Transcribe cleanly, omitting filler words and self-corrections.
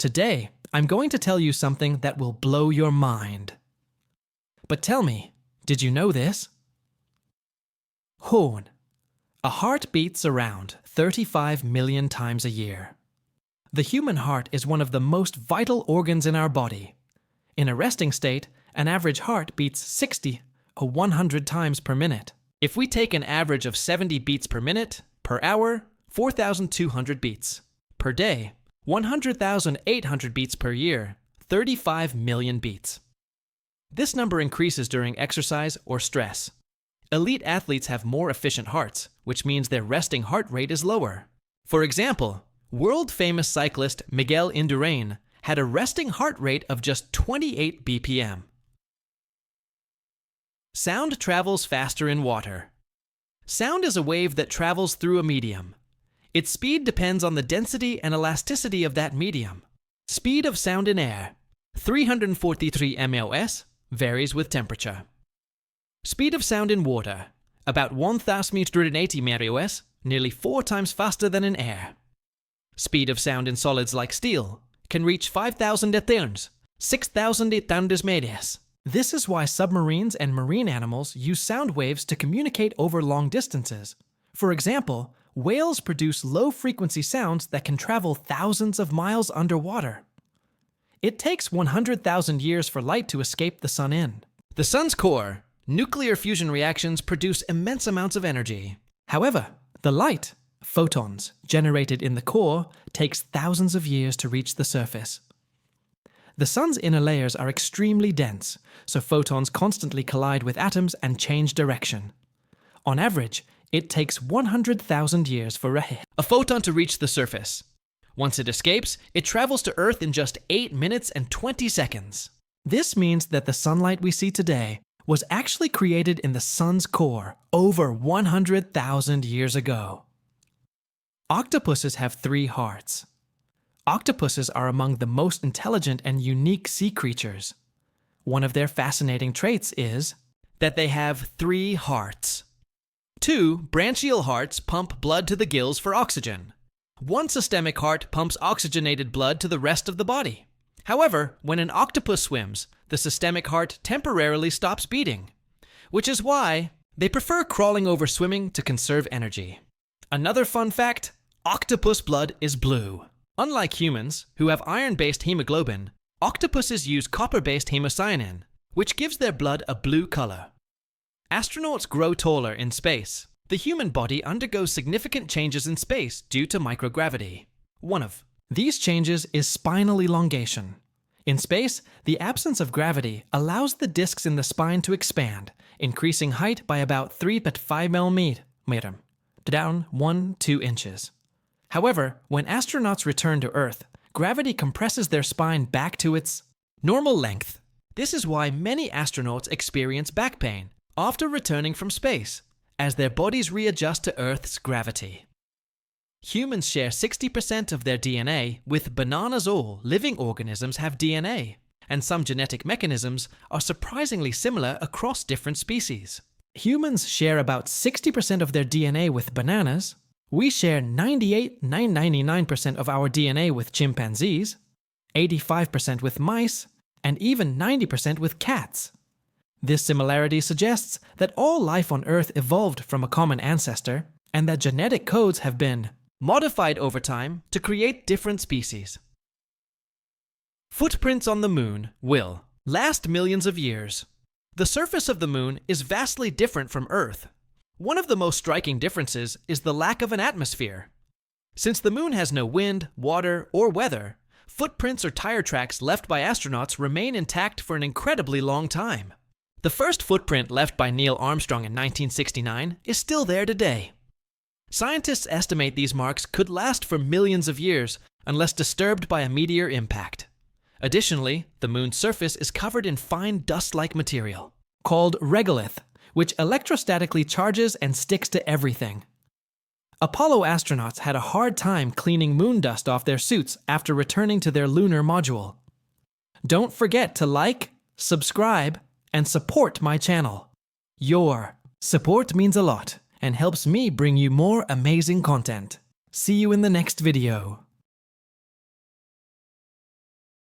Today, I'm going to tell you something that will blow your mind. But tell me, did you know this? Horn. A heart beats around 35 million times a year. The human heart is one of the most vital organs in our body. In a resting state, an average heart beats 60 or 100 times per minute. If we take an average of 70 beats per minute, per hour, 4,200 beats. Per day, 100,800 beats per year, 35 million beats. This number increases during exercise or stress. Elite athletes have more efficient hearts, which means their resting heart rate is lower. For example, world-famous cyclist Miguel Indurain had a resting heart rate of just 28 BPM. Sound travels faster in water. Sound is a wave that travels through a medium. Its speed depends on the density and elasticity of that medium. Speed of sound in air, 343 mph, varies with temperature. Speed of sound in water, about 1,380 mph, nearly 4 times faster than in air. Speed of sound in solids like steel can reach 5,000 atherms, 6,800 mph. This is why submarines and marine animals use sound waves to communicate over long distances. For example, whales produce low-frequency sounds that can travel thousands of miles underwater. It takes 100,000 years for light to escape the sun in. The sun's core, nuclear fusion reactions produce immense amounts of energy. However, the light, photons, generated in the core takes thousands of years to reach the surface. The sun's inner layers are extremely dense, so photons constantly collide with atoms and change direction. On average, it takes 100,000 years for a photon to reach the surface. Once it escapes, it travels to Earth in just 8 minutes and 20 seconds. This means that the sunlight we see today was actually created in the sun's core over 100,000 years ago. Octopuses have 3 hearts. Octopuses are among the most intelligent and unique sea creatures. One of their fascinating traits is that they have 3 hearts. 2 branchial hearts pump blood to the gills for oxygen. 1 systemic heart pumps oxygenated blood to the rest of the body. However, when an octopus swims, the systemic heart temporarily stops beating, which is why they prefer crawling over swimming to conserve energy. Another fun fact, octopus blood is blue. Unlike humans, who have iron-based hemoglobin, octopuses use copper-based hemocyanin, which gives their blood a blue color. Astronauts grow taller in space. The human body undergoes significant changes in space due to microgravity. One of these changes is spinal elongation. In space, the absence of gravity allows the discs in the spine to expand, increasing height by about 3.5 mm, down 1-2 inches. However, when astronauts return to Earth, gravity compresses their spine back to its normal length. This is why many astronauts experience back pain after returning from space, as their bodies readjust to Earth's gravity. Humans share 60% of their DNA with bananas. All living organisms have DNA, and some genetic mechanisms are surprisingly similar across different species. Humans share about 60% of their DNA with bananas. We share 99% of our DNA with chimpanzees, 85% with mice, and even 90% with cats. This similarity suggests that all life on Earth evolved from a common ancestor, and that genetic codes have been modified over time to create different species. Footprints on the moon will last millions of years. The surface of the moon is vastly different from Earth. One of the most striking differences is the lack of an atmosphere. Since the moon has no wind, water, or weather, footprints or tire tracks left by astronauts remain intact for an incredibly long time. The first footprint left by Neil Armstrong in 1969 is still there today. Scientists estimate these marks could last for millions of years unless disturbed by a meteor impact. Additionally, the moon's surface is covered in fine dust-like material called regolith, which electrostatically charges and sticks to everything. Apollo astronauts had a hard time cleaning moon dust off their suits after returning to their lunar module. Don't forget to like, subscribe, and support my channel. Your support means a lot and helps me bring you more amazing content. See you in the next video.